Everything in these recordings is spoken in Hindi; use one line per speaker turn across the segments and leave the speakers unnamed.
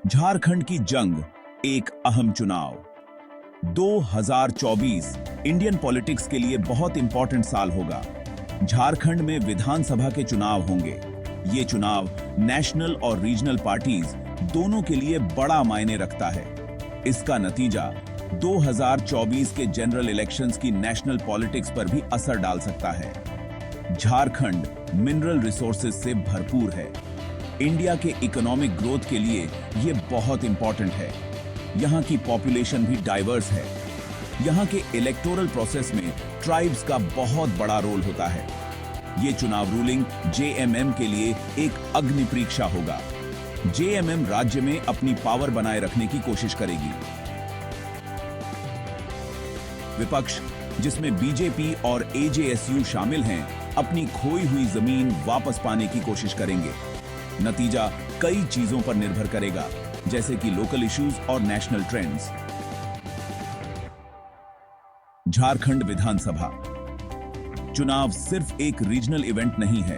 झारखंड की जंग, एक अहम चुनाव। 2024 इंडियन पॉलिटिक्स के लिए बहुत इंपॉर्टेंट साल होगा। झारखंड में विधानसभा के चुनाव होंगे। ये चुनाव नेशनल और रीजनल पार्टीज दोनों के लिए बड़ा मायने रखता है। इसका नतीजा 2024 के जनरल इलेक्शंस की नेशनल पॉलिटिक्स पर भी असर डाल सकता है। झारखंड मिनरल रिसोर्सेज से भरपूर है। इंडिया के इकोनॉमिक ग्रोथ के लिए ये बहुत इंपॉर्टेंट है। यहाँ की पॉपुलेशन भी डाइवर्स है। यहाँ के इलेक्टोरल प्रोसेस में ट्राइब्स का बहुत बड़ा रोल होता है। ये चुनाव रूलिंग जेएमएम के लिए एक अग्नि परीक्षा होगा। जेएमएम राज्य में अपनी पावर बनाए रखने की कोशिश करेगी। विपक्ष, जिसमें बीजेपी और एजेएसयू शामिल हैं, अपनी खोई हुई जमीन वापस पाने की कोशिश करेंगे। नतीजा कई चीजों पर निर्भर करेगा, जैसे कि लोकल इश्यूज और नेशनल ट्रेंड्स। झारखंड विधानसभा चुनाव सिर्फ एक रीजनल इवेंट नहीं है,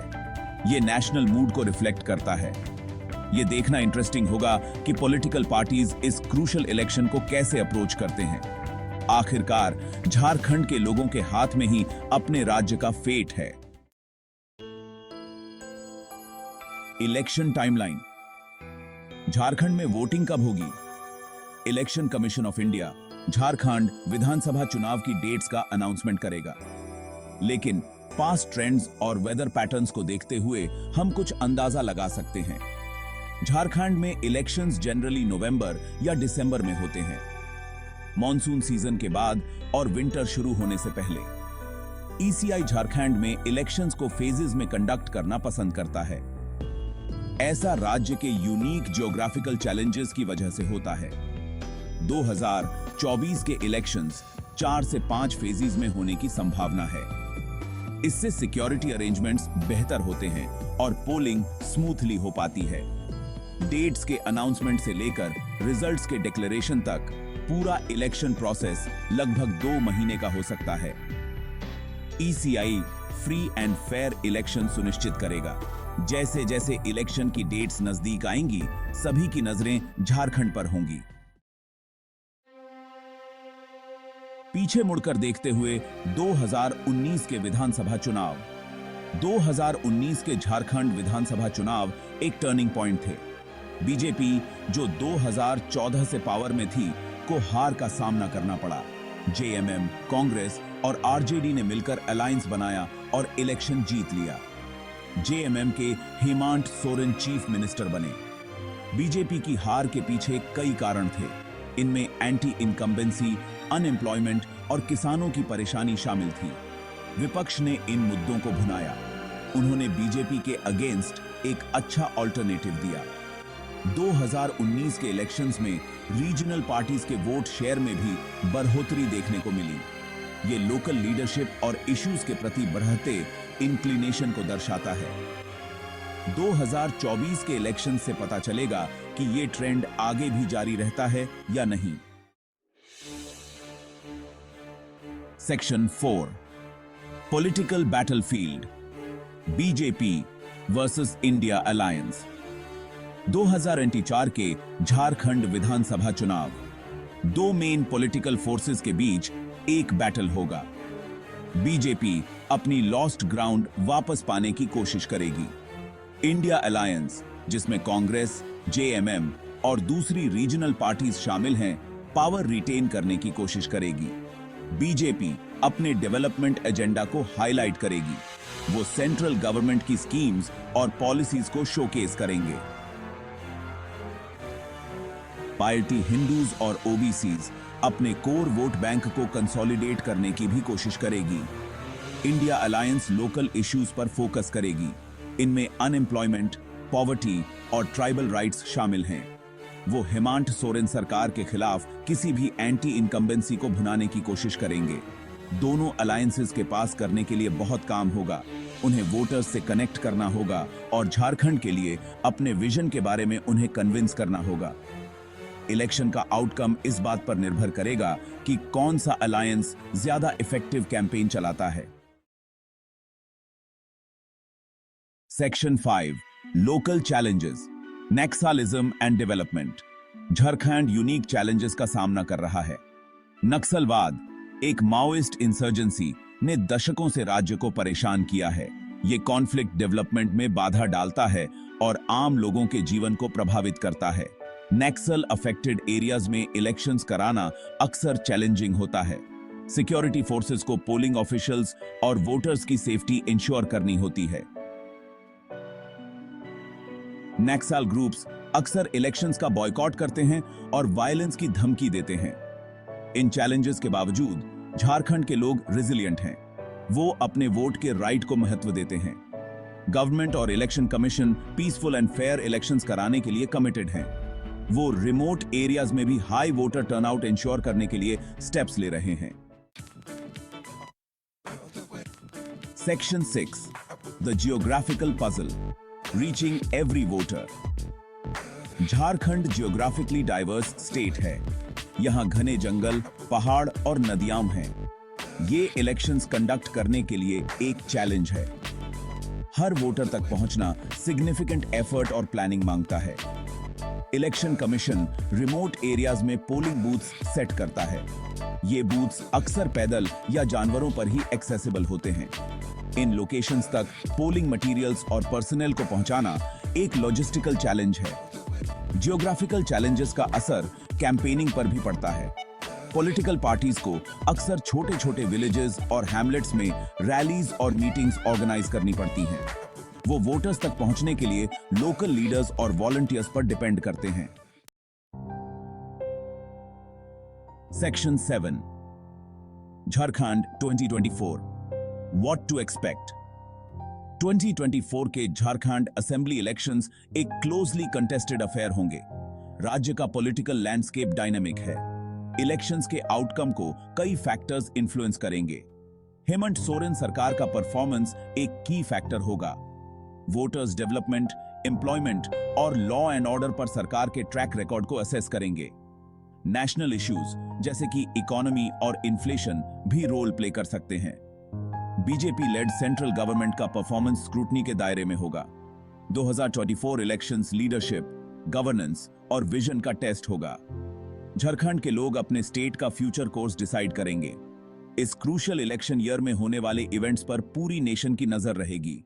यह नेशनल मूड को रिफ्लेक्ट करता है। यह देखना इंटरेस्टिंग होगा कि पॉलिटिकल पार्टीज इस क्रूशियल इलेक्शन को कैसे अप्रोच करते हैं। आखिरकार झारखंड के लोगों के हाथ में ही अपने राज्य का फेट है। Election timeline. झारखंड में वोटिंग कब होगी? Election Commission of India Jharkhand विधानसभा चुनाव की डेट्स का अनाउंसमेंट करेगा, लेकिन पास्ट ट्रेंड्स और वेदर पैटर्न्स को देखते हुए हम कुछ अंदाजा लगा सकते हैं। झारखंड में इलेक्शंस जनरली नवंबर या दिसंबर में होते हैं, मॉनसून सीजन के बाद और विंटर शुरू होने से पहले। ईसीआई झारखंड में इलेक्शंस को फेजेस में कंडक्ट करना पसंद करता है। ऐसा राज्य के यूनिक ज्योग्राफिकल चैलेंजेस की वजह से होता है। 2024 के इलेक्शंस 4 से 5 फेजेस में होने की संभावना है। इससे सिक्योरिटी अरेंजमेंट्स बेहतर होते हैं और पोलिंग स्मूथली हो पाती है। डेट्स के अनाउंसमेंट से लेकर रिजल्ट्स के डिक्लेरेशन तक पूरा इलेक्शन प्रोसेस लगभग 2 महीने का हो सकता है। ECI free and fair election सुनिश्चित करेगा। जैसे जैसे इलेक्शन की डेट्स नजदीक आएंगी, सभी की नजरें झारखंड पर होंगी। पीछे मुड़कर देखते हुए 2019 के विधानसभा चुनाव। 2019 के झारखंड विधानसभा चुनाव एक टर्निंग पॉइंट थे। बीजेपी, जो 2014 से पावर में थी, को हार का सामना करना पड़ा। जेएमएम, कांग्रेस और आरजेडी ने मिलकर अलायंस बनाया और इलेक्शन जीत लिया। जेएमएम के हेमंत सोरेन चीफ मिनिस्टर बने। बीजेपी की हार के पीछे कई कारण थे। इनमें एंटी इनकम्बेंसी, अनएम्प्लॉयमेंट और किसानों की परेशानी शामिल थी। विपक्ष ने इन मुद्दों को भुनाया। उन्होंने बीजेपी के अगेंस्ट एक अच्छा ऑल्टरनेटिव दिया। 2019 के इलेक्शंस में रीजनल पार्टीज के वोट शेयर में भी बढ़ोतरी देखने को मिली। ये लोकल लीडरशिप और इश्यूज के प्रति बढ़ते इंक्लिनेशन को दर्शाता है। 2024 के इलेक्शन से पता चलेगा कि ये ट्रेंड आगे भी जारी रहता है या नहीं। Section 4, political battlefield, BJP versus India alliance. 2024 के झारखंड विधानसभा चुनाव, 2 मेन पॉलिटिकल फोर्सेस के बीच एक बैटल होगा। बीजेपी अपनी लॉस्ट ग्राउंड वापस पाने की कोशिश करेगी। इंडिया अलायंस, जिसमें कांग्रेस, जेएमएम और दूसरी रीजनल पार्टीज शामिल हैं, पावर रिटेन करने की कोशिश करेगी। बीजेपी अपने डेवलपमेंट एजेंडा को हाईलाइट करेगी। वो सेंट्रल गवर्नमेंट की स्कीम्स और पॉलिसीज को शोकेस करेंगे। पार्टी हिंदूज और ओबीसीज अपने कोर वोट बैंक को कंसोलिडेट करने की भी कोशिश करेगी। इंडिया अलायंस लोकल इश्यूज पर फोकस करेगी। इनमें अनएम्प्लॉयमेंट, पॉवर्टी और ट्राइबल राइट्स शामिल हैं। वो हेमंत सोरेन सरकार के खिलाफ किसी भी एंटी इनकम्बेंसी को भुनाने की कोशिश करेंगे। दोनों अलायंसेस के पास करने के लिए बहुत काम होगा। उन्हें वोटर्स से कनेक्ट करना होगा और झारखंड के लिए अपने विजन के बारे में उन्हें कन्विंस करना होगा। इलेक्शन का आउटकम इस बात पर निर्भर करेगा कि कौन सा अलायंस ज्यादा इफेक्टिव कैंपेन चलाता है। Section 5, Local Challenges, Naxalism and Development. Jharkhand unique challenges का सामना कर रहा है। नक्सलवाद, एक माओइस्ट इंसर्जेंसी ने दशकों से राज्य को परेशान किया है। ये कॉन्फ्लिक्ट डेवलपमेंट में बाधा डालता है और आम लोगों के जीवन को प्रभावित करता है। नक्सल अफेक्टेड एरियाज में इलेक्शंस कराना अक्सर चैलेंजिंग होता है। सिक्योरिटी फोर्सेस को पोलिंग ऑफिशियल्स और वोटर्स की सेफ्टी इंश्योर करनी होती है। नक्सल ग्रुप्स अक्सर इलेक्शंस का बॉयकॉट करते हैं और वायलेंस की धमकी देते हैं। इन चैलेंजेस के बावजूद झारखंड के लोग रेजिलिएंट हैं। वो अपने वोट के राइट को महत्व देते हैं। गवर्नमेंट और election commission peaceful and fair elections कराने के लिए कमिटेड हैं। वो रिमोट एरियाज में भी हाई वोटर टर्नआउट इंश्योर करने के लिए स्टेप्स ले रहे हैं। Section 6, the geographical puzzle, reaching every voter. Jharkhand geographically diverse state है। यहां घने जंगल, पहाड़ और नदियां हैं। ये इलेक्शंस कंडक्ट करने के लिए एक चैलेंज है। हर वोटर तक पहुंचना सिग्निफिकेंट एफर्ट और प्लानिंग मांगता है। इलेक्शन कमीशन रिमोट एरियाज में पोलिंग बूथ्स सेट करता है। ये बूथ्स अक्सर पैदल या जानवरों पर ही एक्सेसिबल होते हैं। इन लोकेशंस तक पोलिंग मटेरियल्स और पर्सनल को पहुंचाना एक लॉजिस्टिकल चैलेंज है। जियोग्राफिकल चैलेंजेस का असर कैंपेनिंग पर भी पड़ता है। पॉलिटिकल पार्टीज को अक्सर छोटे छोटे विलेजेस और हैमलेट्स में रैलीज और मीटिंग्स ऑर्गेनाइज करनी पड़ती हैं। वो वोटर्स तक पहुंचने के लिए लोकल लीडर्स और वॉलंटियर्स पर डिपेंड करते हैं। Section 7, Jharkhand 2024, what to expect. 2024 के झारखंड असेंबली इलेक्शंस एक क्लोजली कंटेस्टेड अफेयर होंगे। राज्य का पॉलिटिकल लैंडस्केप डायनामिक है। इलेक्शंस के आउटकम को कई फैक्टर्स इन्फ्लुएंस करेंगे। हेमंत सोरेन सरकार का परफॉर्मेंस एक की फैक्टर होगा। वोटर्स डेवलपमेंट, एम्प्लॉयमेंट और लॉ एंड ऑर्डर पर सरकार के ट्रैक रिकॉर्ड को असेस करेंगे। नेशनल इश्यूज जैसे कि इकोनॉमी और इन्फ्लेशन भी रोल प्ले कर सकते हैं। बीजेपी लेड सेंट्रल गवर्नमेंट का परफॉर्मेंस स्क्रूटनी के दायरे में होगा। 2024 इलेक्शंस लीडरशिप, गवर्नेंस और विजन का टेस्ट होगा। झारखंड के लोग अपने स्टेट का फ्यूचर कोर्स डिसाइड करेंगे। इस क्रूशियल इलेक्शन ईयर में होने वाले इवेंट्स पर पूरी नेशन की नजर रहेगी।